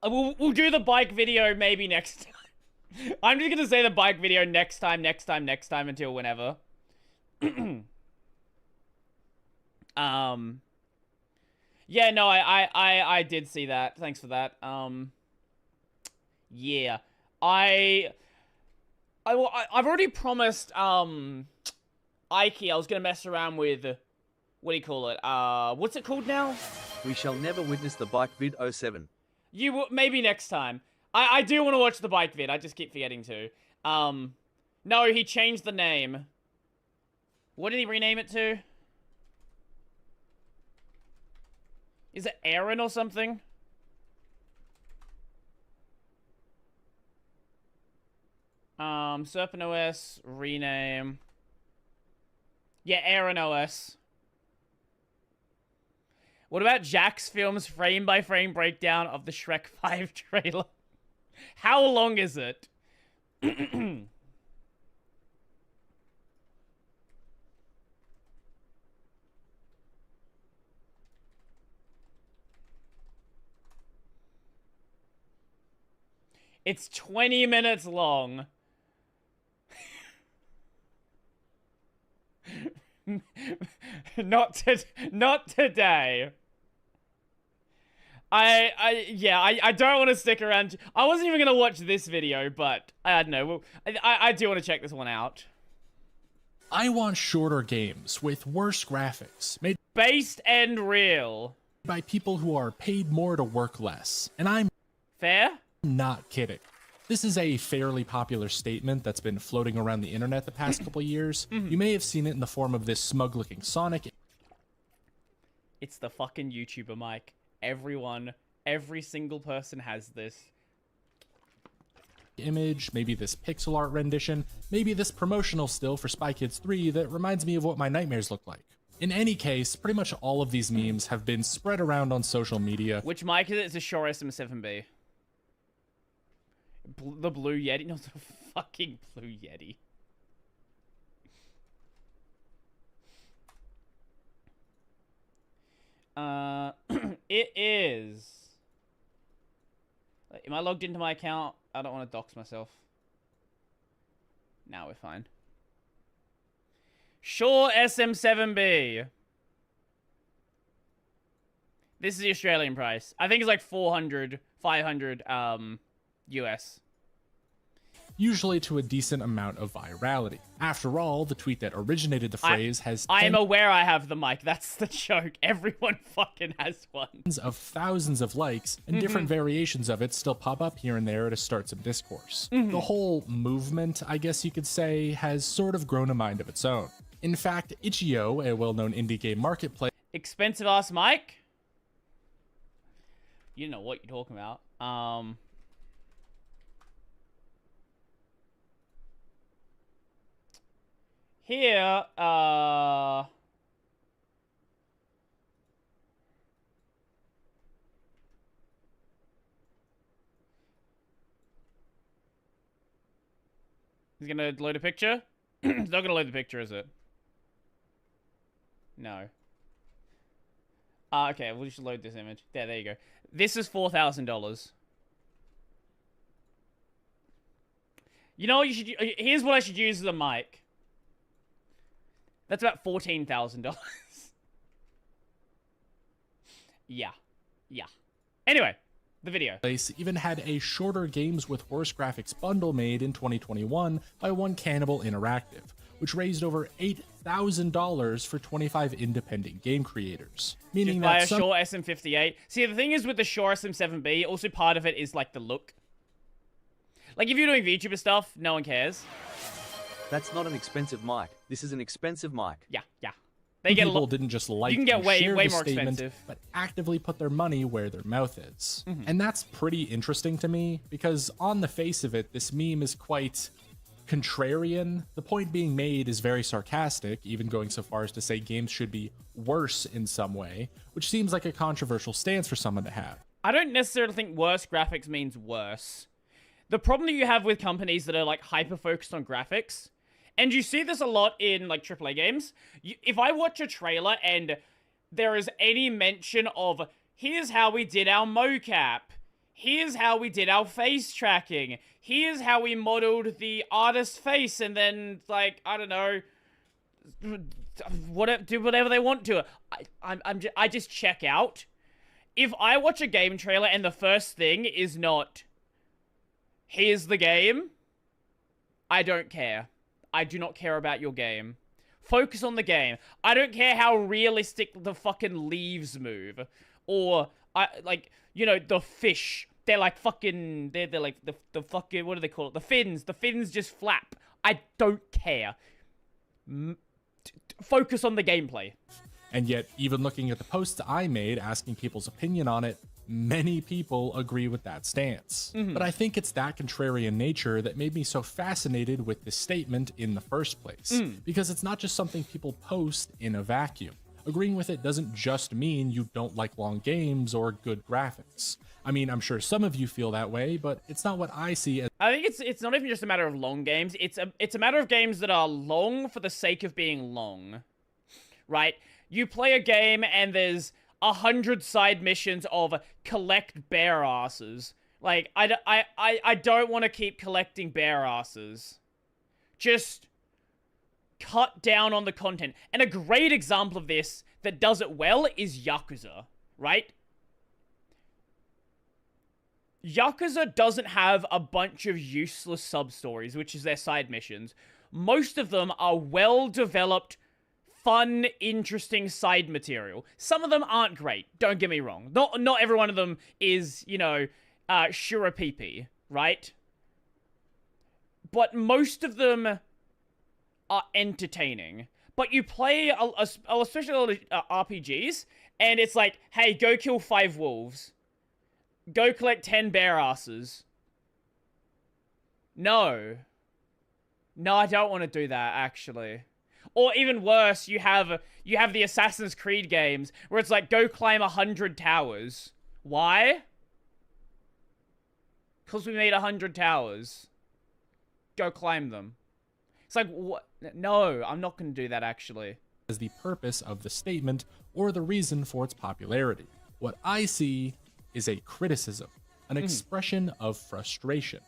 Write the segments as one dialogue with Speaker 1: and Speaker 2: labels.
Speaker 1: We'll do the bike video maybe next time. I'm just gonna say the bike video next time until whenever. Yeah, no, I did see that. Thanks for that. Yeah. I've already promised Ike I was gonna mess around with, what do you call it? What's it called now?
Speaker 2: We shall never witness the bike vid 07.
Speaker 1: Maybe next time. I do want to watch the bike vid. I just keep forgetting to. No, he changed the name. What did he rename it to? Is it Aaron or something? Serpent OS, rename. Yeah, Aaron OS. What about Jack's Films frame-by-frame breakdown of the Shrek 5 trailer? How long is it? It's 20 minutes long. Not today. I don't want to stick around. I wasn't even gonna watch this video, but I don't know. I do want to check this one out.
Speaker 3: I want shorter games with worse graphics, made
Speaker 1: Based and real.
Speaker 3: by people who are paid more to work less. And I'm
Speaker 1: Fair?
Speaker 3: not kidding. This is a fairly popular statement that's been floating around the internet the past couple years. You may have seen it in the form of this smug-looking Sonic.
Speaker 1: It's the fucking YouTuber mic. Every single person has this.
Speaker 3: Image, maybe this pixel art rendition, maybe this promotional still for Spy Kids 3 that reminds me of what my nightmares look like. In any case, pretty much all of these memes have been spread around on social media.
Speaker 1: Which mic is it? It's a Shure SM7B. The Blue Yeti? No, the fucking Blue Yeti. It is. Am I logged into my account? I don't want to dox myself. Now we're fine. Shure SM7B. This is the Australian price. I think it's like 400, 500, US.
Speaker 3: Usually to a decent amount of virality. After all, the tweet that originated the phrase has
Speaker 1: I'm aware I have the mic. That's the joke. Everyone fucking has one.
Speaker 3: tens of thousands of likes, and different variations of it still pop up here and there to start some discourse. The whole movement, I guess you could say, has sort of grown a mind of its own. In fact, Itch.io, a well-known indie game marketplace,
Speaker 1: Expensive ass mic? You know what you're talking about. Here, he's gonna load a picture? It's not gonna load the picture, is it? No. Okay, we'll just load this image. There you go. This is $4,000. You know what you should... Here's what I should use as a mic. That's about $14,000. Yeah. Anyway, the video.
Speaker 3: even had a shorter games with worse graphics bundle made in 2021 by One Cannibal Interactive, which raised over $8,000 for 25 independent game creators. Meaning
Speaker 1: Buy
Speaker 3: that
Speaker 1: a Shure SM58. See, the thing is with the Shure SM7B, also part of it is like the look. Like if you're doing VTuber stuff, no one cares.
Speaker 2: That's not an expensive mic. This is an expensive mic.
Speaker 1: Yeah. They get a
Speaker 3: people
Speaker 1: lot.
Speaker 3: didn't just like
Speaker 1: You can get
Speaker 3: and
Speaker 1: way
Speaker 3: share
Speaker 1: more
Speaker 3: the statement,
Speaker 1: expensive.
Speaker 3: but actively put their money where their mouth is. And that's pretty interesting to me, because on the face of it, this meme is quite contrarian. The point being made is very sarcastic, even going so far as to say games should be worse in some way, which seems like a controversial stance for someone to have.
Speaker 1: I don't necessarily think worse graphics means worse. The problem that you have with companies that are like hyper-focused on graphics, and you see this a lot in like AAA games, if I watch a trailer and there is any mention of, here's how we did our mocap, here's how we did our face tracking. Here's how we modeled the artist's face, and then, like, I don't know, do whatever they want to it. I just check out. If I watch a game trailer and the first thing is not, here's the game, I don't care. I do not care about your game. Focus on the game. I don't care how realistic the fucking leaves move. Or, like, you know, the fish. They're like fucking, they're like the fucking, what do they call it? The fins. The fins just flap. I don't care. Focus on the gameplay.
Speaker 3: And yet, even looking at the posts I made asking people's opinion on it, many people agree with that stance. But I think it's that contrarian nature that made me so fascinated with this statement in the first place. Because it's not just something people post in a vacuum. Agreeing with it doesn't just mean you don't like long games or good graphics. I mean, I'm sure some of you feel that way, but it's not what I see as—
Speaker 1: I think it's not even just a matter of long games. It's a matter of games that are long for the sake of being long. Right? You play a game and there's 100 side missions of collect bear asses. Like, I don't want to keep collecting bear asses. Just cut down on the content. And a great example of this that does it well is Yakuza, right? Yakuza doesn't have a bunch of useless sub-stories, which is their side missions. Most of them are well-developed, fun, interesting side material. Some of them aren't great, don't get me wrong. Not every one of them is, you know, Shurapipi, right? But most of them are entertaining. But you play, especially a lot of RPGs, and it's like, hey, go kill 5 wolves. Go collect 10 bear asses. No. No, I don't want to do that, actually. Or even worse, you have the Assassin's Creed games, where it's like, go climb 100 towers. Why? Because we made 100 towers. Go climb them. It's like, what? No, I'm not going to do that, actually.
Speaker 3: As the purpose of the statement or the reason for its popularity. What I see is a criticism, an expression of frustration,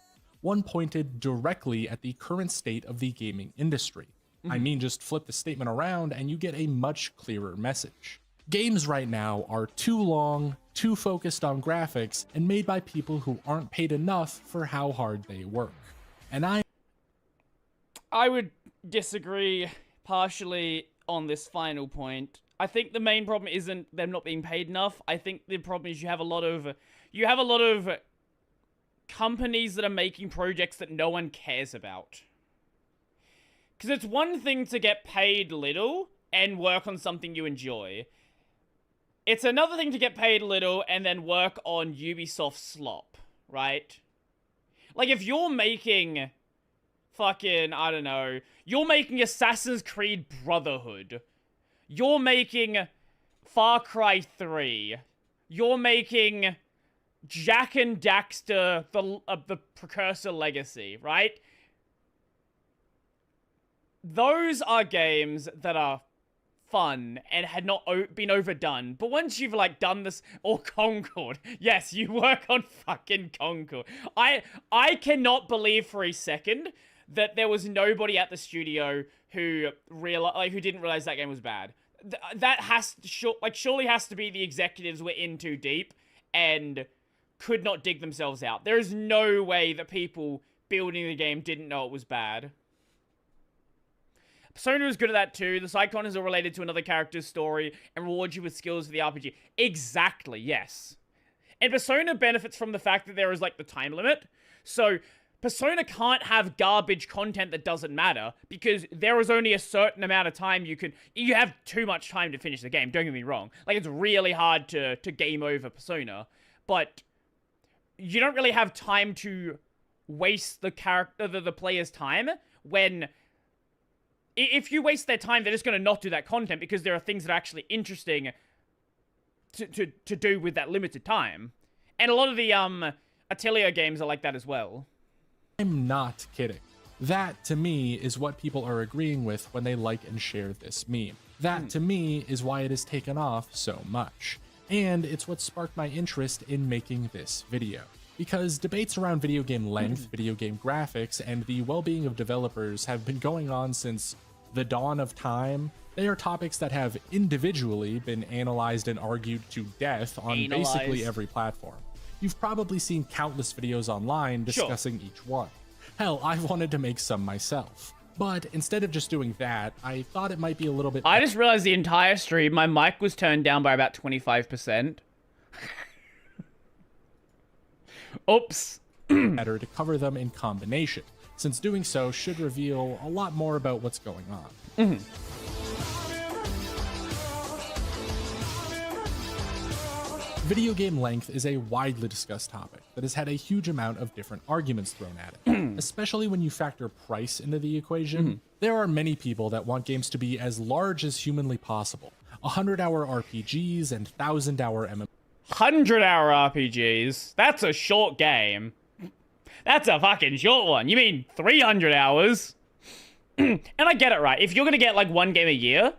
Speaker 3: one pointed directly at the current state of the gaming industry. I mean, just flip the statement around and you get a much clearer message. Games right now are too long, too focused on graphics, and made by people who aren't paid enough for how hard they work. And
Speaker 1: I would disagree partially on this final point. I think the main problem isn't them not being paid enough. I think the problem is you have a lot of companies that are making projects that no one cares about. Because it's one thing to get paid little and work on something you enjoy. It's another thing to get paid little and then work on Ubisoft slop, right? Like, if you're making fucking, I don't know, you're making Assassin's Creed Brotherhood. You're making Far Cry 3. You're making Jak and Daxter, the Precursor Legacy, right? Those are games that are fun and had not been overdone. But once you've, like, done this, or Concord. Yes, you work on fucking Concord. I cannot believe for a second that there was nobody at the studio who didn't realize that game was bad. That surely has to be the executives were in too deep and could not dig themselves out. There is no way that people building the game didn't know it was bad. Persona is good at that too. The side content is all related to another character's story and rewards you with skills for the RPG. Exactly, yes. And Persona benefits from the fact that there is, like, the time limit. So Persona can't have garbage content that doesn't matter because there is only a certain amount of time you have too much time to finish the game, don't get me wrong. Like, it's really hard to game over Persona, but you don't really have time to waste the player's time when, if you waste their time, they're just going to not do that content because there are things that are actually interesting to do with that limited time. And a lot of the Atelier games are like that as well.
Speaker 3: I'm not kidding. That, to me, is what people are agreeing with when they like and share this meme. That, to me, is why it has taken off so much. And it's what sparked my interest in making this video. because debates around video game length, video game graphics, and the well-being of developers have been going on since the dawn of time. They are topics that have individually been analyzed and argued to death on basically every platform. You've probably seen countless videos online discussing each one. Hell, I've wanted to make some myself. But instead of just doing that, I thought it might be a little bit...
Speaker 1: I just realized the entire stream, my mic was turned down by about 25%. Oops.
Speaker 3: better to cover them in combination, since doing so should reveal a lot more about what's going on. Video game length is a widely discussed topic that has had a huge amount of different arguments thrown at it, especially when you factor price into the equation. There are many people that want games to be as large as humanly possible. 100-hour RPGs and 1,000-hour MMOs.
Speaker 1: 100-hour RPGs? That's a short game. That's a fucking short one. You mean 300 hours? And I get it, right? If you're gonna get like one game a year,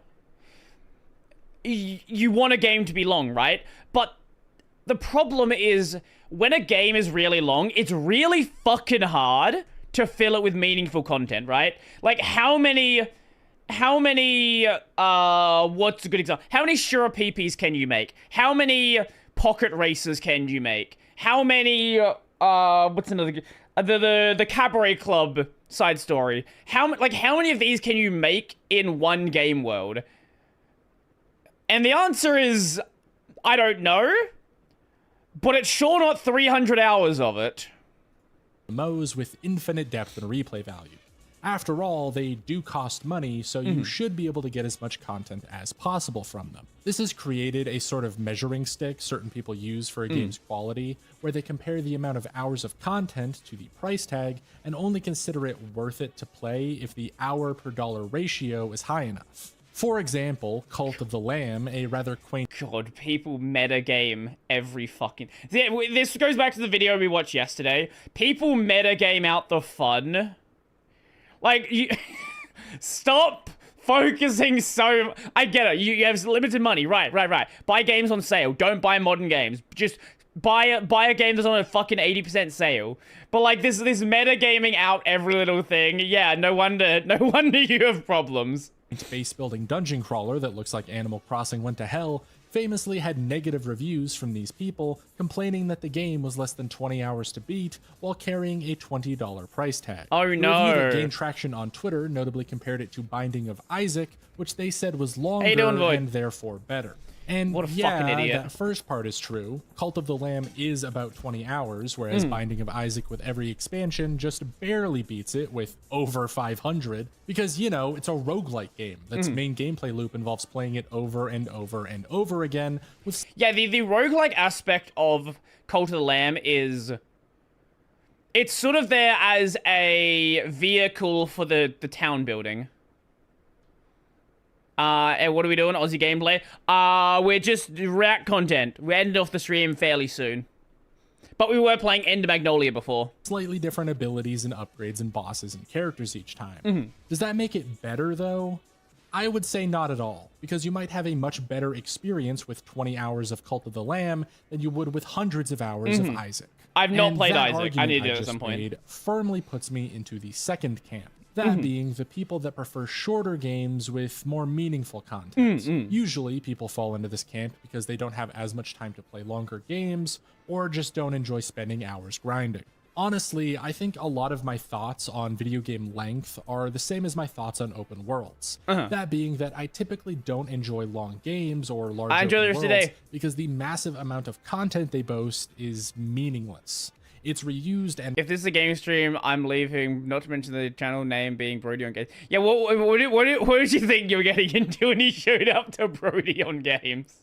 Speaker 1: you want a game to be long, right? But the problem is, when a game is really long, it's really fucking hard to fill it with meaningful content, right? Like, how many, what's a good example? How many Shura PPs can you make? How many pocket races can you make? How many, what's another, the Cabaret Club side story? How many of these can you make in one game world? And the answer is, I don't know. But it's sure not 300 hours of it.
Speaker 3: MMOs with infinite depth and replay value. After all, they do cost money, so you should be able to get as much content as possible from them. This has created a sort of measuring stick certain people use for a game's quality, where they compare the amount of hours of content to the price tag and only consider it worth it to play if the hour per dollar ratio is high enough. For example, Cult of the Lamb, a rather quaint...
Speaker 1: God, people metagame every fucking... This goes back to the video we watched yesterday. People metagame out the fun. Like, you... Stop focusing so... I get it. You have limited money. Right. Buy games on sale. Don't buy modern games. Just buy a game that's on a fucking 80% sale. But, like, this metagaming out every little thing. Yeah, no wonder you have problems.
Speaker 3: Base building dungeon crawler that looks like Animal Crossing Went to Hell famously had negative reviews from these people, complaining that the game was less than 20 hours to beat while carrying a $20 price tag.
Speaker 1: Oh no!
Speaker 3: The review that gained traction on Twitter notably compared it to Binding of Isaac, which they said was longer and therefore better. And
Speaker 1: what a fucking idiot.
Speaker 3: That first part is true. Cult of the Lamb is about 20 hours, whereas Binding of Isaac with every expansion just barely beats it with over 500. Because, you know, it's a roguelike game. That's main gameplay loop involves playing it over and over and over again.
Speaker 1: Yeah, the roguelike aspect of Cult of the Lamb is... It's sort of there as a vehicle for the town building. And what are we doing? Aussie gameplay? We're just react content. We ended off the stream fairly soon. But we were playing Ender Magnolia before.
Speaker 3: Slightly different abilities and upgrades and bosses and characters each time. Does that make it better, though? I would say not at all, because you might have a much better experience with 20 hours of Cult of the Lamb than you would with hundreds of hours of Isaac.
Speaker 1: I've not played Isaac. I need to do it at some point.
Speaker 3: Firmly puts me into the second camp. That being the people that prefer shorter games with more meaningful content. Usually, people fall into this camp because they don't have as much time to play longer games, or just don't enjoy spending hours grinding. Honestly, I think a lot of my thoughts on video game length are the same as my thoughts on open worlds. That being that I typically don't enjoy long games or large open worlds because the massive amount of content they boast is meaningless. It's reused, and
Speaker 1: if this is a game stream, I'm leaving, not to mention the channel name being Brodie on Games. Yeah, what did you think you were getting into when you showed up to Brodie on Games?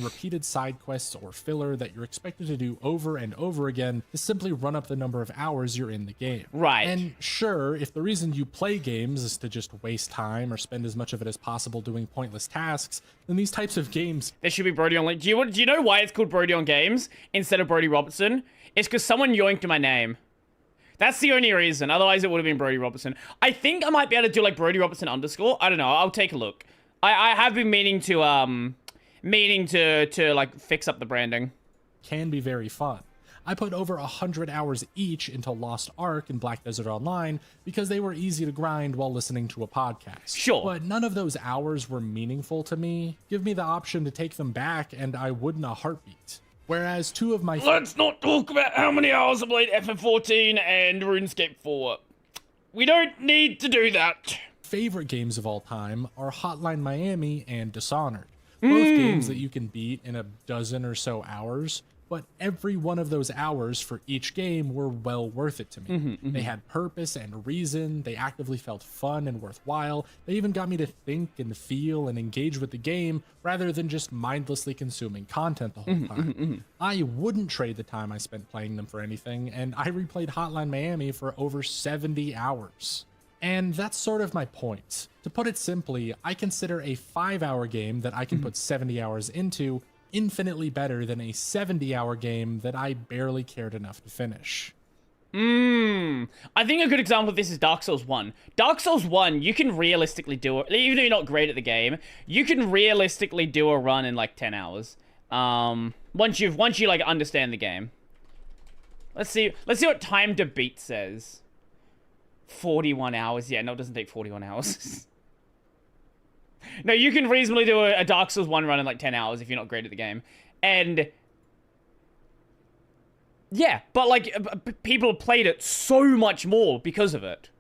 Speaker 3: Repeated side quests or filler that you're expected to do over and over again to simply run up the number of hours you're in the game.
Speaker 1: Right.
Speaker 3: And sure, if the reason you play games is to just waste time or spend as much of it as possible doing pointless tasks, then these types of games...
Speaker 1: There should be Brodie on... Do you know why it's called Brodie on Games instead of Brodie Robertson? It's because someone yoinked my name. That's the only reason. Otherwise, it would have been Brodie Robertson. I think I might be able to do, like, Brodie Robertson _. I don't know. I'll take a look. I have been meaning to like, fix up the branding.
Speaker 3: Can be very fun. I put over 100 hours each into Lost Ark and Black Desert Online because they were easy to grind while listening to a podcast.
Speaker 1: Sure.
Speaker 3: But none of those hours were meaningful to me. Give me the option to take them back and I wouldn't a heartbeat. Whereas two of my...
Speaker 1: Let's not talk about how many hours I played FF14 and RuneScape 4. We don't need to do that.
Speaker 3: Favorite games of all time are Hotline Miami and Dishonored. Both games that you can beat in a dozen or so hours, but every one of those hours for each game were well worth it to me. They had purpose and reason, they actively felt fun and worthwhile, they even got me to think and feel and engage with the game rather than just mindlessly consuming content the whole time. I wouldn't trade the time I spent playing them for anything, and I replayed Hotline Miami for over 70 hours. And that's sort of my point. To put it simply, I consider a 5-hour game that I can put 70 hours into infinitely better than a 70-hour game that I barely cared enough to finish.
Speaker 1: I think a good example of this is Dark Souls 1. Dark Souls 1, you can realistically do it, even though you're not great at the game, you can realistically do a run in like 10 hours. Once you like understand the game. Let's see what time to beat says. 41 hours. Yeah, no, it doesn't take 41 hours. No, you can reasonably do a Dark Souls 1 run in like 10 hours if you're not great at the game. And yeah, but like people have played it so much more because of it.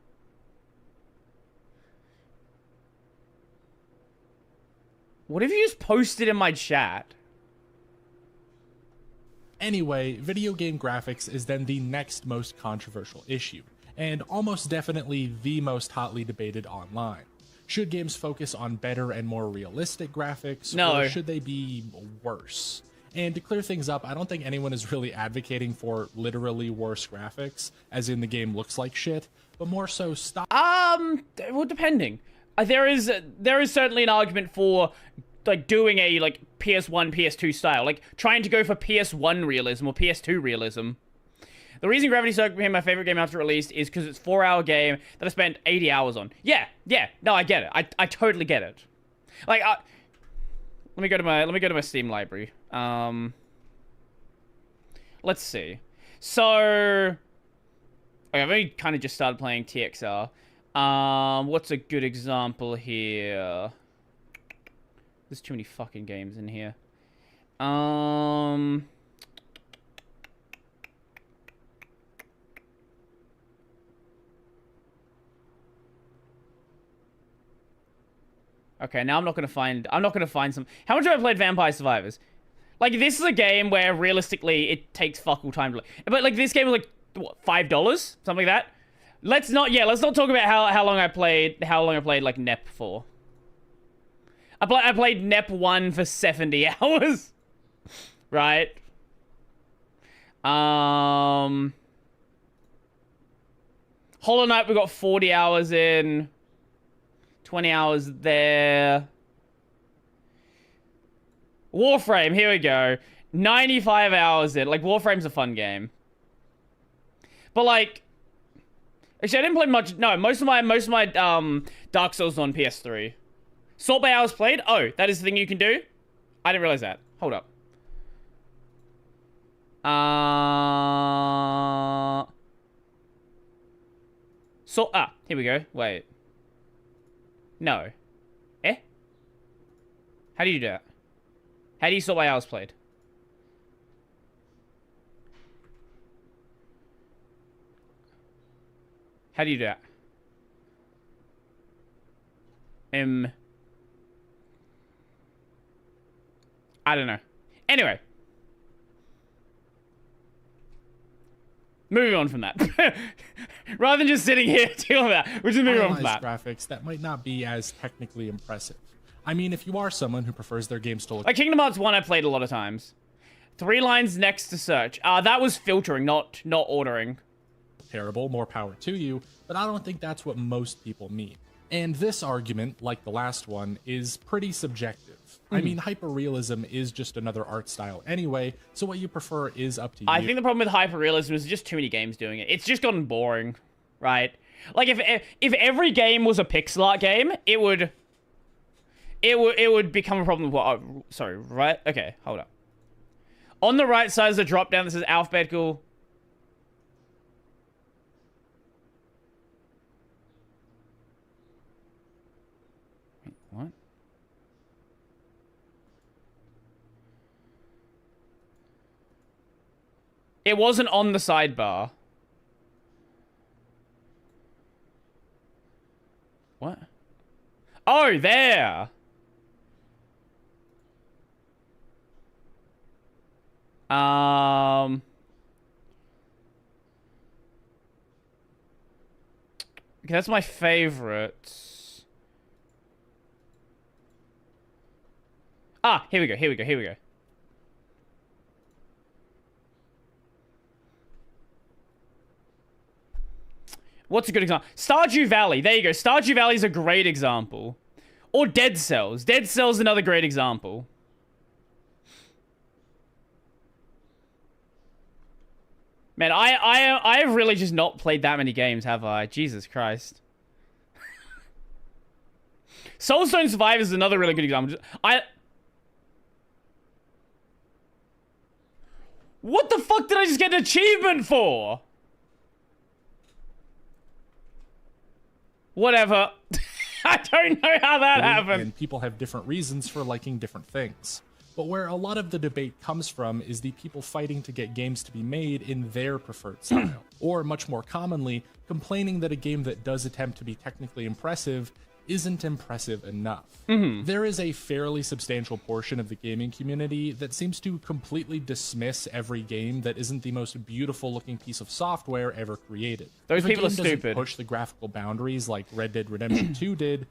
Speaker 1: What if you just posted in my chat?
Speaker 3: Anyway, video game graphics is then the next most controversial issue, and almost definitely the most hotly debated online. Should games focus on better and more realistic graphics,
Speaker 1: No.
Speaker 3: or should they be worse? And to clear things up, I don't think anyone is really advocating for literally worse graphics, as in the game looks like shit, but more so stop.
Speaker 1: Well, depending. There is certainly an argument for like doing a like PS1, PS2 style, like trying to go for PS1 realism or PS2 realism. The reason Gravity Circle became my favorite game after release is because it's a 4-hour game that I spent 80 hours on. Yeah, no, I get it. I totally get it. Like, let me go to my Steam library. Let's see. So, okay, I've only kind of just started playing TXR. What's a good example here? There's too many fucking games in here. Okay, now I'm not gonna find some. How much have I played Vampire Survivors? Like, this is a game where realistically it takes fuck all time to play. But like this game was like what, $5? Something like that. Let's not talk about how long I played like NEP for. I played NEP 1 for 70 hours. Right? Hollow Knight we got 40 hours in. 20 hours there. Warframe, here we go. 95 hours in. Like, Warframe's a fun game. But, like... Actually, I didn't play much... No, most of my Dark Souls on PS3. Sort by hours played? Oh, that is the thing you can do? I didn't realize that. Hold up. Here we go. Wait. No. Eh? How do you do that? How do you sort by hours played? How do you do that? I don't know. Anyway. Moving on from that. Rather than just sitting here dealing with that, we're just moving on from that.
Speaker 3: Graphics that might not be as technically impressive. I mean, if you are someone who prefers their games to look...
Speaker 1: Like Kingdom Hearts 1 I played a lot of times. 3 lines next to search. That was filtering, not ordering.
Speaker 3: Terrible, more power to you, but I don't think that's what most people mean. And this argument, like the last one, is pretty subjective. I mean, hyperrealism is just another art style anyway, so what you prefer is up to you.
Speaker 1: I think the problem with hyperrealism is just too many games doing it. It's just gotten boring, right? Like if every game was a pixel art game, it would become a problem. Oh, sorry, right? Okay, hold up. On the right side is a drop down that says alphabetical. Wait, what? It wasn't on the sidebar. What? Oh, there! Okay, that's my favorite. Ah, here we go, here we go, here we go. What's a good example? Stardew Valley. There you go. Stardew Valley is a great example. Or Dead Cells. Dead Cells is another great example. Man, I have really just not played that many games, have I? Jesus Christ. Soulstone Survivors is another really good example. What the fuck did I just get an achievement for? Whatever. I don't know how that happened.
Speaker 3: And people have different reasons for liking different things. But where a lot of the debate comes from is the people fighting to get games to be made in their preferred style. Or much more commonly, complaining that a game that does attempt to be technically impressive isn't impressive enough. There is a fairly substantial portion of the gaming community that seems to completely dismiss every game that isn't the most beautiful looking piece of software ever created.
Speaker 1: Those people are
Speaker 3: doesn't
Speaker 1: stupid.
Speaker 3: Push the graphical boundaries like Red Dead Redemption 2 did.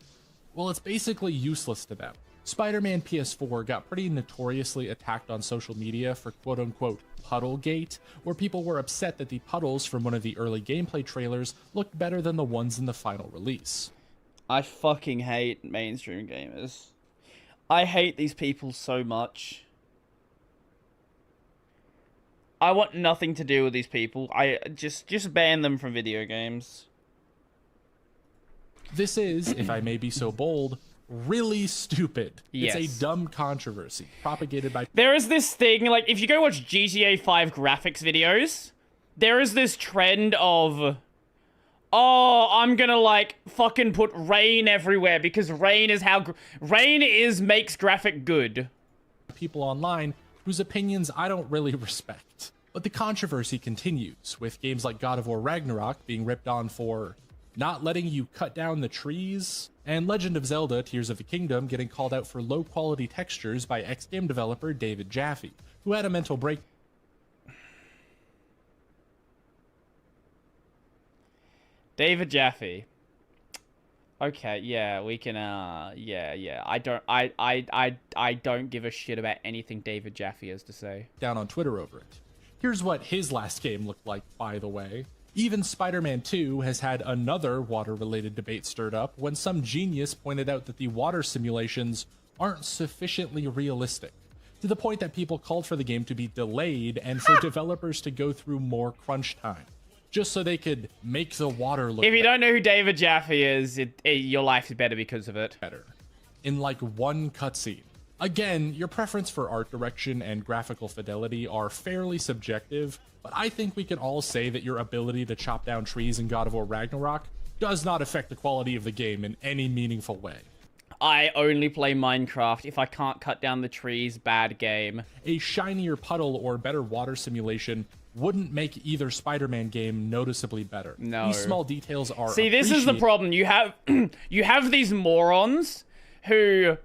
Speaker 3: Well, it's basically useless to them. Spider-Man PS4 got pretty notoriously attacked on social media for quote-unquote Puddlegate, where people were upset that the puddles from one of the early gameplay trailers looked better than the ones in the final release.
Speaker 1: I fucking hate mainstream gamers. I hate these people so much. I want nothing to do with these people. I just ban them from video games.
Speaker 3: This is, if I may be so bold, really stupid.
Speaker 1: Yes.
Speaker 3: It's a dumb controversy propagated by...
Speaker 1: There is this thing, like, if you go watch GTA 5 graphics videos, there is this trend of... Oh, I'm gonna, like, fucking put rain everywhere because rain is how... makes graphic good.
Speaker 3: People online whose opinions I don't really respect. But the controversy continues, with games like God of War Ragnarok being ripped on for not letting you cut down the trees, and Legend of Zelda Tears of the Kingdom getting called out for low-quality textures by ex-game developer David Jaffe, who had a mental break.
Speaker 1: David Jaffe. Okay, yeah, we can, yeah. I don't give a shit about anything David Jaffe has to say.
Speaker 3: Down on Twitter over it. Here's what his last game looked like, by the way. Even Spider-Man 2 has had another water-related debate stirred up when some genius pointed out that the water simulations aren't sufficiently realistic, to the point that people called for the game to be delayed and for developers to go through more crunch time, just so they could make the water look
Speaker 1: If you don't know who David Jaffe is, your life is better because of it.
Speaker 3: better. In like one cutscene. Again, your preference for art direction and graphical fidelity are fairly subjective, but I think we can all say that your ability to chop down trees in God of War Ragnarok does not affect the quality of the game in any meaningful way.
Speaker 1: I only play Minecraft. If I can't cut down the trees, bad game.
Speaker 3: A shinier puddle or better water simulation wouldn't make either Spider-Man game noticeably better.
Speaker 1: No.
Speaker 3: These small details are
Speaker 1: See, this is the problem. You have you have these morons who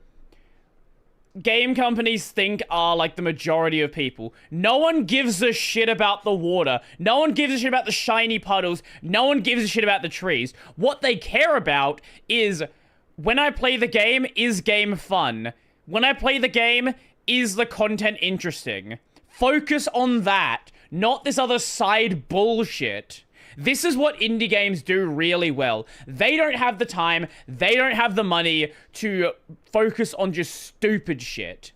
Speaker 1: game companies think are like the majority of people. No one gives a shit about the water. No one gives a shit about the shiny puddles. No one gives a shit about the trees. What they care about is, when I play the game, is game fun? When I play the game, is the content interesting? Focus on that, not this other side bullshit. This is what indie games do really well. They don't have the time, they don't have the money to focus on just stupid shit.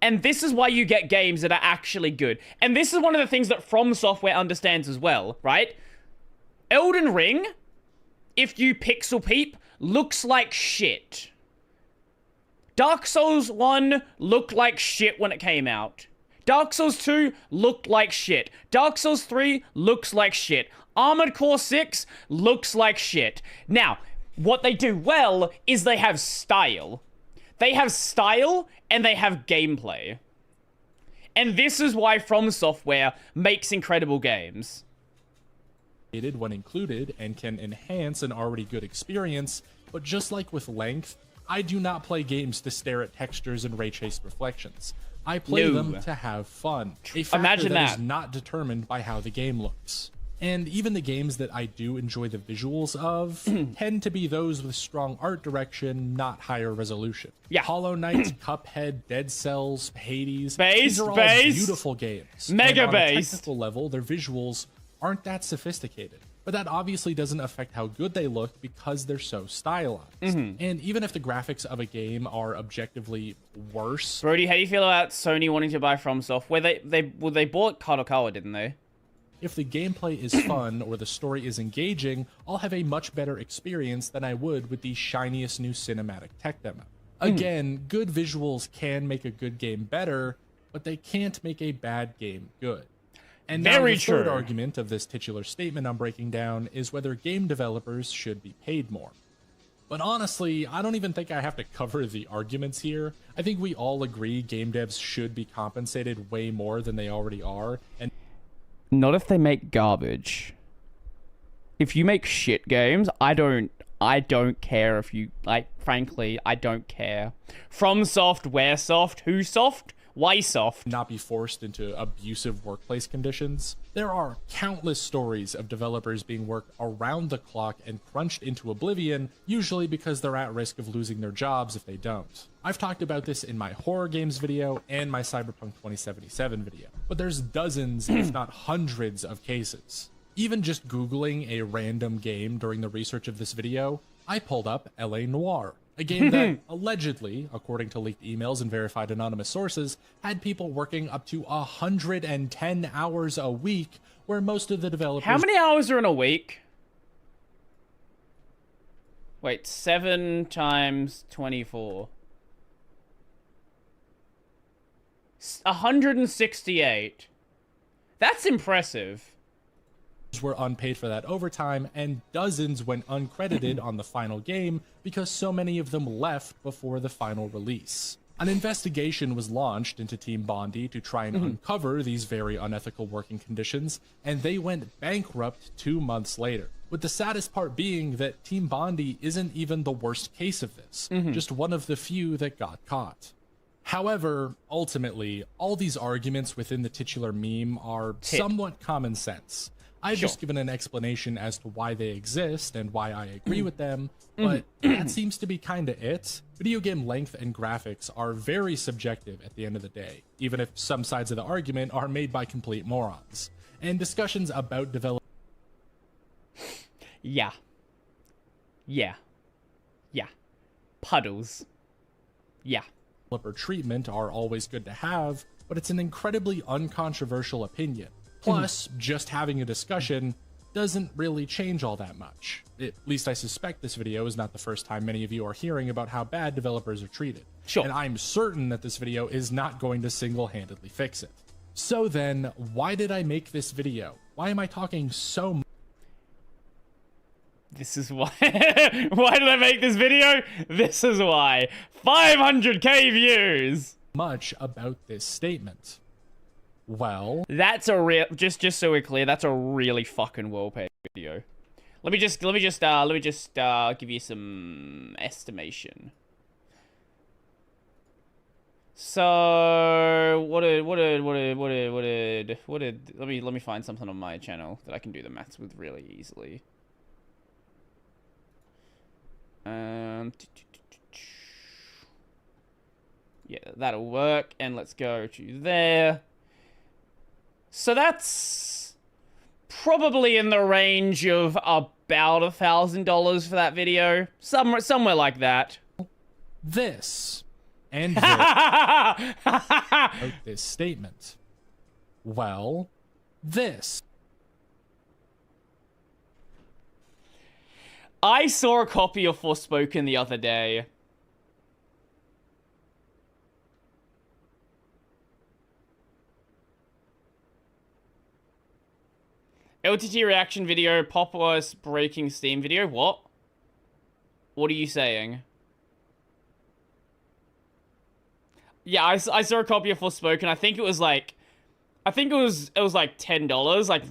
Speaker 1: And this is why you get games that are actually good. And this is one of the things that From Software understands as well, right? Elden Ring, if you pixel peep, looks like shit. Dark Souls 1 looked like shit when it came out. Dark Souls 2 looked like shit. Dark Souls 3 looks like shit. Armored Core 6 looks like shit. Now, what they do well is they have style. They have style and they have gameplay. And this is why From Software makes incredible games.
Speaker 3: When included and can enhance an already good experience, but just like with length, I do not play games to stare at textures and ray traced reflections. I play them to have fun. A factor
Speaker 1: Imagine that
Speaker 3: is not determined by how the game looks. And even the games that I do enjoy the visuals of tend to be those with strong art direction, not higher resolution.
Speaker 1: Yeah.
Speaker 3: Hollow Knight, Cuphead, Dead Cells, Hades. These are all beautiful games.
Speaker 1: Mega
Speaker 3: and on
Speaker 1: base.
Speaker 3: a technical level, their visuals aren't that sophisticated. But that obviously doesn't affect how good they look because they're so stylized. And even if the graphics of a game are objectively worse...
Speaker 1: Brodie, how do you feel about Sony wanting to buy From Software? They bought Kadokawa, didn't they?
Speaker 3: If the gameplay is fun or the story is engaging, I'll have a much better experience than I would with the shiniest new cinematic tech demo. Again, good visuals can make a good game better, but they can't make a bad game good. And now the third argument of this titular statement I'm breaking down is whether game developers should be paid more. But honestly, I don't even think I have to cover the arguments here. I think we all agree game devs should be compensated way more than they already are. And
Speaker 1: not if they make garbage. If you make shit games, I don't care if you, like, frankly, I don't care. From Soft, where soft, who soft? Why soft?
Speaker 3: Not be forced into abusive workplace conditions. There are countless stories of developers being worked around the clock and crunched into oblivion, usually because they're at risk of losing their jobs if they don't. I've talked about this in my horror games video and my Cyberpunk 2077 video, but there's dozens, if not hundreds of cases. Even just Googling a random game during the research of this video, I pulled up LA Noire, a game that allegedly, according to leaked emails and verified anonymous sources, had people working up to 110 hours a week, where most of the developers...
Speaker 1: How many hours are in a week? Wait, 7 times 24. 168. That's impressive.
Speaker 3: Were unpaid for that overtime, and dozens went uncredited on the final game because so many of them left before the final release. An investigation was launched into Team Brodie to try and uncover these very unethical working conditions, and they went bankrupt 2 months later. With the saddest part being that Team Brodie isn't even the worst case of this, just one of the few that got caught. However, ultimately, all these arguments within the titular meme are somewhat common sense. I've just given an explanation as to why they exist and why I agree with them, but that seems to be kinda it. Video game length and graphics are very subjective at the end of the day, even if some sides of the argument are made by complete morons. And discussions about development...
Speaker 1: Yeah. Puddles. Yeah.
Speaker 3: ...developer treatment are always good to have, but it's an incredibly uncontroversial opinion. Plus, just having a discussion doesn't really change all that much. At least I suspect this video is not the first time many of you are hearing about how bad developers are treated. And I'm certain that this video is not going to single-handedly fix it. So then, why did I make this video? Why am I talking so much?
Speaker 1: This is why. Why did I make this video? This is why. 500k views!
Speaker 3: Much about this statement. Well,
Speaker 1: that's a real, just so we're clear, that's a really fucking well-paid video. Let me just give you some estimation. So, let me find something on my channel that I can do the maths with really easily. Yeah, that'll work, and let's go to there. So that's probably in the range of about $1,000 for that video. Somewhere like that.
Speaker 3: This and this, this statement. Well, this.
Speaker 1: I saw a copy of Forspoken the other day. LTT reaction video, Populous breaking Steam video. What? What are you saying? Yeah, I saw a copy of Forspoken. I think it was like $10. Like,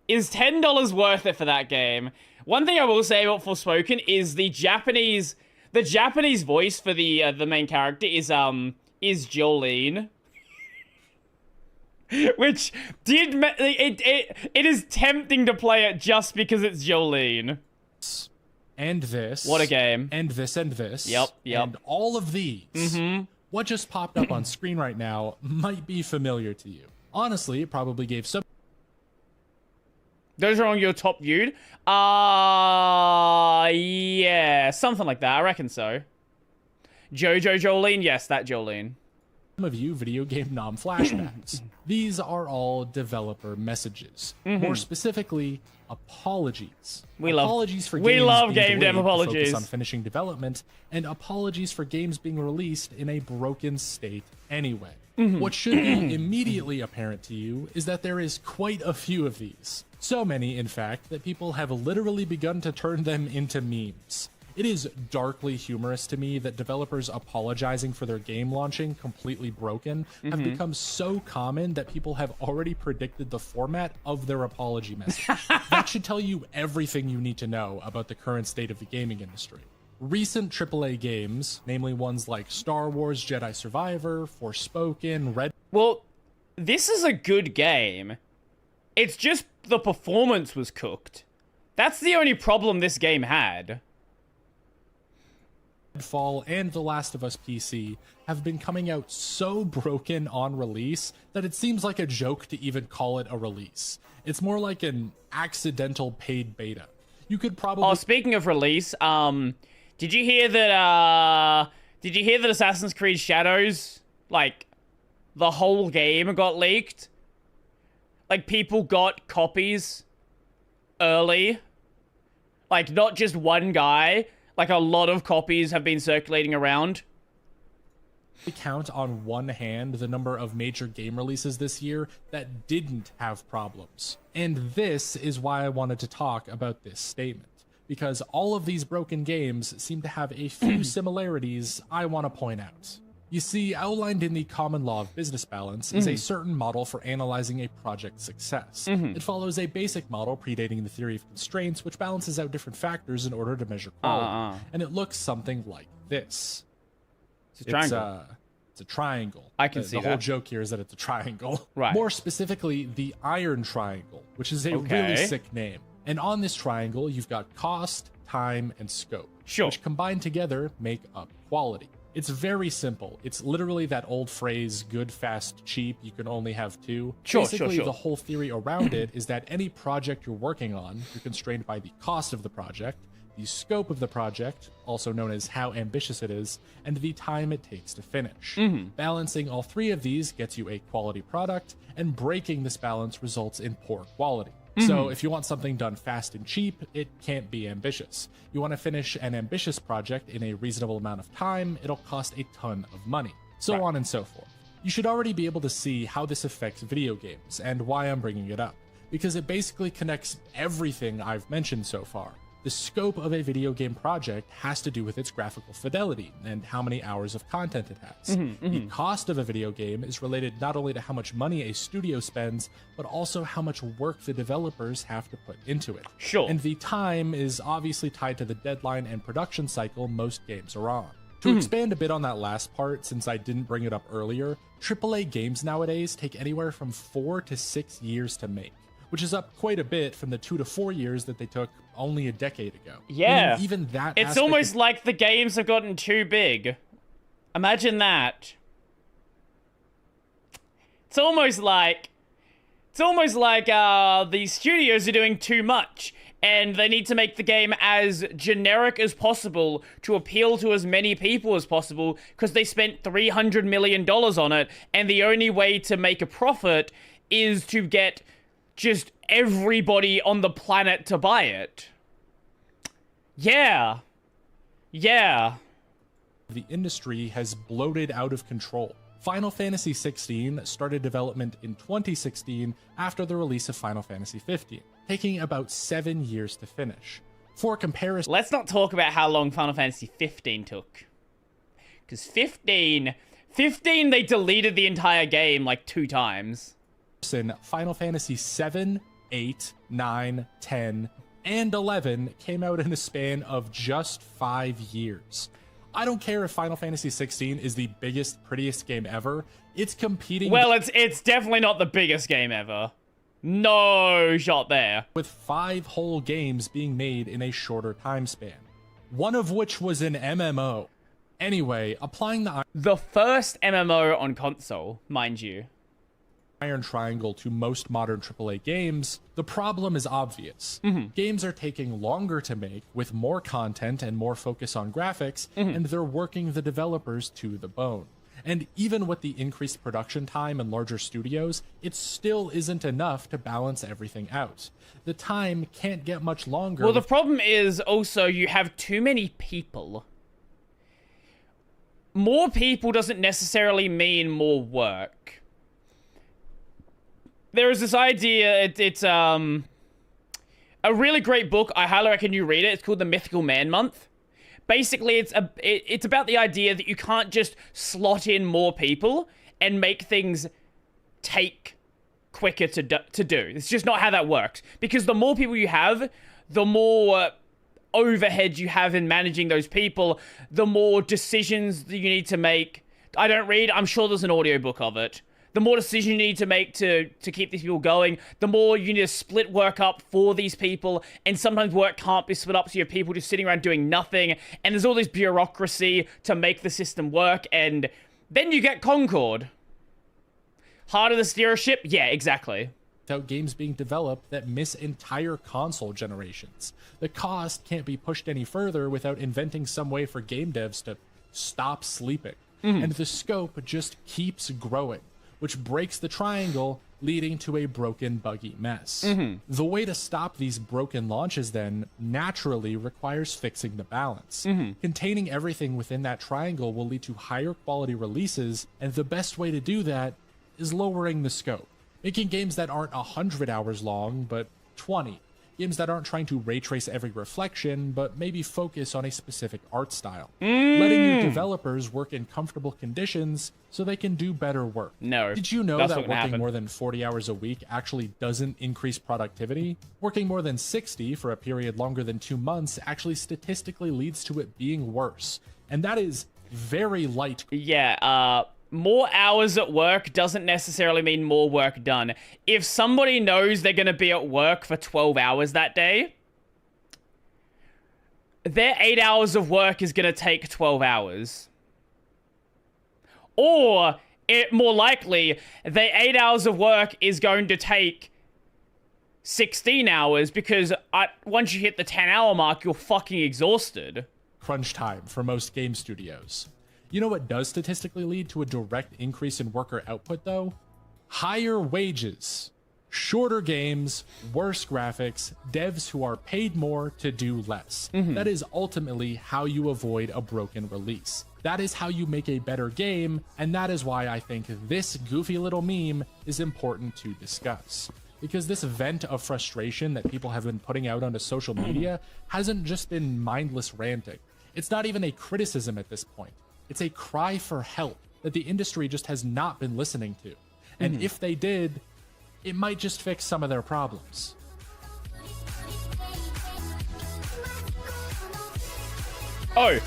Speaker 1: is $10 worth it for that game? One thing I will say about Forspoken is the Japanese voice for the main character is Jolene. Which it is tempting to play it just because it's Jolene.
Speaker 3: And this.
Speaker 1: What a game.
Speaker 3: And this and this.
Speaker 1: Yep.
Speaker 3: And all of these. What just popped up on screen right now might be familiar to you. Honestly, it probably gave some.
Speaker 1: Those are on your top viewed? Yeah, something like that. I reckon so. Jolene? Yes, that Jolene.
Speaker 3: Some of you video game nom flashbacks. These are all developer messages. More specifically, apologies. Apologies for games
Speaker 1: love
Speaker 3: being
Speaker 1: game dev
Speaker 3: delayed to
Speaker 1: apologies.
Speaker 3: focus on finishing development, and apologies for games being released in a broken state anyway. What should be immediately apparent to you is that there is quite a few of these. So many, in fact, that people have literally begun to turn them into memes. It is darkly humorous to me that developers apologizing for their game launching completely broken have become so common that people have already predicted the format of their apology message. That should tell you everything you need to know about the current state of the gaming industry. Recent AAA games, namely ones like Star Wars Jedi Survivor, Forspoken, Red...
Speaker 1: Well, this is a good game. It's just the performance was cooked. That's the only problem this game had.
Speaker 3: Fall and The Last of Us PC have been coming out so broken on release that it seems like a joke to even call it a release. It's more like an accidental paid beta. You could probably...
Speaker 1: Oh, speaking of release, did you hear that Assassin's Creed Shadows, like, the whole game got leaked? Like, people got copies early. Like, not just one guy. Like, a lot of copies have been circulating around.
Speaker 3: Count on one hand the number of major game releases this year that didn't have problems. And this is why I wanted to talk about this statement. Because all of these broken games seem to have a few similarities I want to point out. You see, outlined in the common law of business balance is a certain model for analyzing a project's success. It follows a basic model predating the theory of constraints, which balances out different factors in order to measure quality. And it looks something like this.
Speaker 1: It's a triangle.
Speaker 3: It's a triangle.
Speaker 1: I can see that.
Speaker 3: The whole joke here is that it's a triangle.
Speaker 1: Right.
Speaker 3: More specifically, the iron triangle, which is a really sick name. And on this triangle, you've got cost, time, and scope.
Speaker 1: Sure.
Speaker 3: Which combined together make up quality. It's very simple. It's literally that old phrase, good, fast, cheap, you can only have two. Basically, the whole theory around it is that any project you're working on, you're constrained by the cost of the project, the scope of the project, also known as how ambitious it is, and the time it takes to finish. Balancing all three of these gets you a quality product, and breaking this balance results in poor quality. So if you want something done fast and cheap, it can't be ambitious. You want to finish an ambitious project in a reasonable amount of time, it'll cost a ton of money. So on and so forth. You should already be able to see how this affects video games and why I'm bringing it up, because it basically connects everything I've mentioned so far. The scope of a video game project has to do with its graphical fidelity and how many hours of content it has. The cost of a video game is related not only to how much money a studio spends, but also how much work the developers have to put into it. And the time is obviously tied to the deadline and production cycle most games are on. To expand a bit on that last part, since I didn't bring it up earlier, AAA games nowadays take anywhere from 4 to 6 years to make, which is up quite a bit from the 2 to 4 years that they took only a decade ago.
Speaker 1: Yeah.
Speaker 3: And even that
Speaker 1: it's almost like the games have gotten too big. Imagine that. It's almost like the studios are doing too much, and they need to make the game as generic as possible to appeal to as many people as possible, because they spent $300 million on it, and the only way to make a profit is to get just everybody on the planet to buy it. Yeah.
Speaker 3: The industry has bloated out of control. Final Fantasy XVI started development in 2016 after the release of Final Fantasy XV, taking about 7 years to finish. For comparison,
Speaker 1: Let's not talk about how long Final Fantasy 15 took. Because 15 they deleted the entire game like 2 times.
Speaker 3: Final Fantasy 7, 8, 9, 10, and 11 came out in a span of just 5 years. I don't care if Final Fantasy 16 is the biggest, prettiest game ever. It's competing.
Speaker 1: Well, it's definitely not the biggest game ever. No shot there.
Speaker 3: With 5 whole games being made in a shorter time span, one of which was an MMO. Anyway, applying
Speaker 1: the first MMO on console, mind you,
Speaker 3: Iron Triangle to most modern AAA games, the problem is obvious. Games are taking longer to make, with more content and more focus on graphics, and they're working the developers to the bone. And even with the increased production time and larger studios, it still isn't enough to balance everything out. The time can't get much longer.
Speaker 1: Well, the problem is also you have too many people. More people doesn't necessarily mean more work. There is this idea, it's a really great book. I highly recommend you read it. It's called The Mythical Man Month. Basically, it's about the idea that you can't just slot in more people and make things take quicker to do. It's just not how that works. Because the more people you have, the more overhead you have in managing those people, the more decisions that you need to make. I don't read. I'm sure there's an audiobook of it. The more decisions you need to make to keep these people going, the more you need to split work up for these people, and sometimes work can't be split up, so you have people just sitting around doing nothing, and there's all this bureaucracy to make the system work, and then you get Concord. Harder to steer a ship? Yeah, exactly.
Speaker 3: Without games being developed that miss entire console generations. The cost can't be pushed any further without inventing some way for game devs to stop sleeping. And the scope just keeps growing, which breaks the triangle, leading to a broken, buggy mess. The way to stop these broken launches, then, naturally requires fixing the balance. Containing everything within that triangle will lead to higher quality releases, and the best way to do that is lowering the scope. Making games that aren't 100 hours long, but 20. Games that aren't trying to ray trace every reflection, but maybe focus on a specific art style. Letting your developers work in comfortable conditions so they can do better work.
Speaker 1: No.
Speaker 3: Did you know
Speaker 1: that's
Speaker 3: that
Speaker 1: not gonna
Speaker 3: working
Speaker 1: happen.
Speaker 3: more than 40 hours a week actually doesn't increase productivity? Working more than 60 for a period longer than 2 months actually statistically leads to it being worse. And that is very light.
Speaker 1: Yeah, more hours at work doesn't necessarily mean more work done. If somebody knows they're going to be at work for 12 hours that day, their 8 hours of work is going to take 12 hours. Or, more likely, their 8 hours of work is going to take 16 hours because once you hit the 10-hour mark, you're fucking exhausted.
Speaker 3: Crunch time for most game studios. You know what does statistically lead to a direct increase in worker output, though? Higher wages. Shorter games, worse graphics, devs who are paid more to do less. That is ultimately how you avoid a broken release. That is how you make a better game, and that is why I think this goofy little meme is important to discuss. Because this vent of frustration that people have been putting out onto social media hasn't just been mindless ranting. It's not even a criticism at this point. It's a cry for help that the industry just has not been listening to. And if they did, it might just fix some of their problems.
Speaker 1: Oh,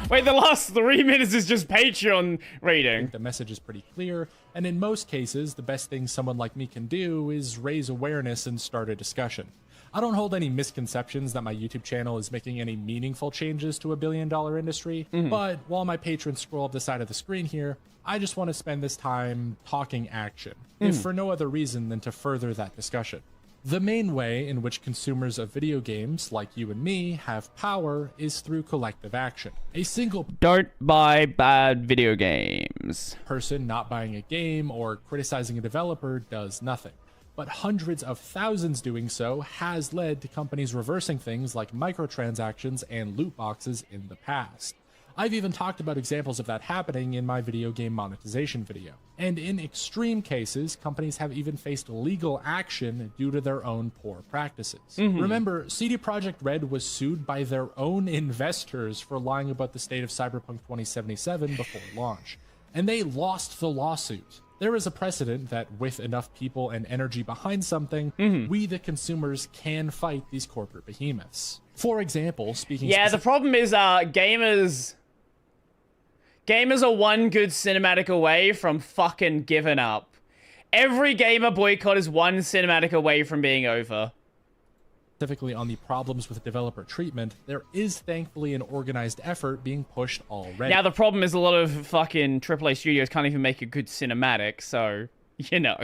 Speaker 1: wait, the last 3 minutes is just Patreon reading.
Speaker 3: The message is pretty clear, and in most cases, the best thing someone like me can do is raise awareness and start a discussion. I don't hold any misconceptions that my YouTube channel is making any meaningful changes to a billion-dollar industry, but while my patrons scroll up the side of the screen here, I just want to spend this time talking action, if for no other reason than to further that discussion. The main way in which consumers of video games, like you and me, have power is through collective action. A single
Speaker 1: Don't buy bad video games.
Speaker 3: person not buying a game or criticizing a developer does nothing. But hundreds of thousands doing so has led to companies reversing things like microtransactions and loot boxes in the past. I've even talked about examples of that happening in my video game monetization video. And in extreme cases, companies have even faced legal action due to their own poor practices. Remember, CD Projekt Red was sued by their own investors for lying about the state of Cyberpunk 2077 before launch, and they lost the lawsuit. There is a precedent that with enough people and energy behind something, we the consumers can fight these corporate behemoths. For example, speaking
Speaker 1: the problem is gamers are one good cinematic away from fucking giving up. Every gamer boycott is one cinematic away from being over.
Speaker 3: Specifically on the problems with developer treatment, there is thankfully an organized effort being pushed already.
Speaker 1: Now the problem is a lot of fucking AAA studios can't even make a good cinematic, so, you know.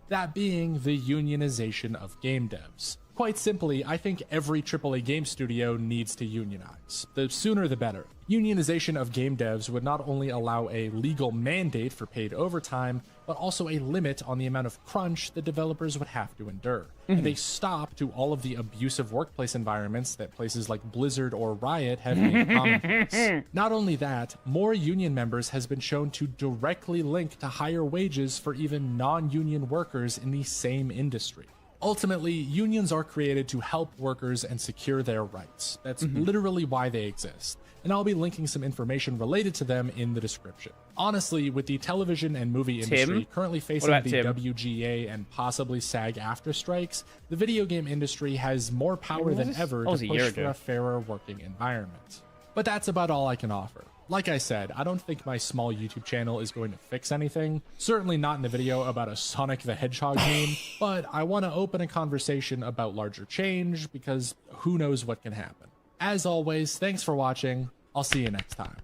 Speaker 3: That being the unionization of game devs. Quite simply, I think every AAA game studio needs to unionize. The sooner the better. Unionization of game devs would not only allow a legal mandate for paid overtime, but also a limit on the amount of crunch the developers would have to endure. And a stop to all of the abusive workplace environments that places like Blizzard or Riot have made commonplace. Not only that, more union members has been shown to directly link to higher wages for even non-union workers in the same industry. Ultimately, unions are created to help workers and secure their rights. That's literally why they exist. And I'll be linking some information related to them in the description. Honestly, with the television and movie industry currently facing the WGA and possibly SAG-AFTRA strikes, the video game industry has more power than ever to push for a fairer working environment. But that's about all I can offer. Like I said, I don't think my small YouTube channel is going to fix anything, certainly not in a video about a Sonic the Hedgehog meme, but I want to open a conversation about larger change because who knows what can happen. As always, thanks for watching. I'll see you next time.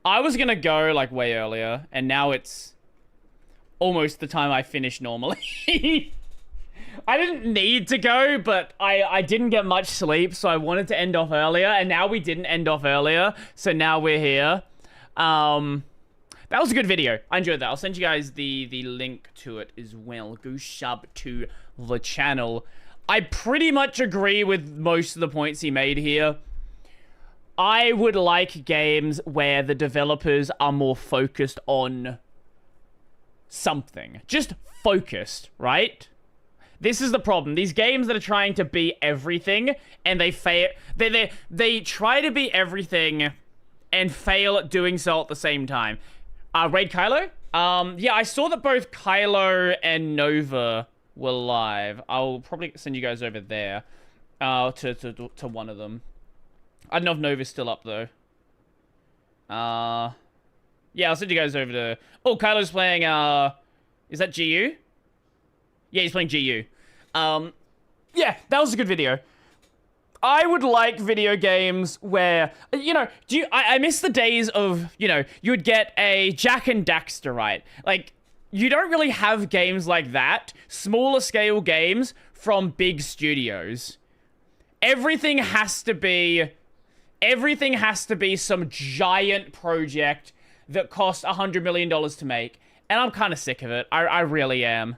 Speaker 1: I was gonna go like way earlier, and now it's almost the time I finish normally. I didn't need to go, but I didn't get much sleep, so I wanted to end off earlier, and now we didn't end off earlier, so now we're here. That was a good video. I enjoyed that. I'll send you guys the link to it as well. Go sub to the channel. I pretty much agree with most of the points he made here. I would like games where the developers are more focused on something. Just focused, right? This is the problem. These games that are trying to be everything and they fail. They try to be everything and fail at doing so at the same time. Raid Kylo? Yeah, I saw that both Kylo and Nova were live. I'll probably send you guys over there to one of them. I don't know if Nova's still up though. Yeah, I'll send you guys over to. Oh, Kylo's playing. Is that GU? Yeah, he's playing GU. Yeah, that was a good video. I would like video games where, you know, I miss the days of, you know, you would get a Jack and Daxter, right? Like, you don't really have games like that. Smaller scale games from big studios. Everything has to be some giant project that costs $100 million to make. And I'm kind of sick of it. I really am.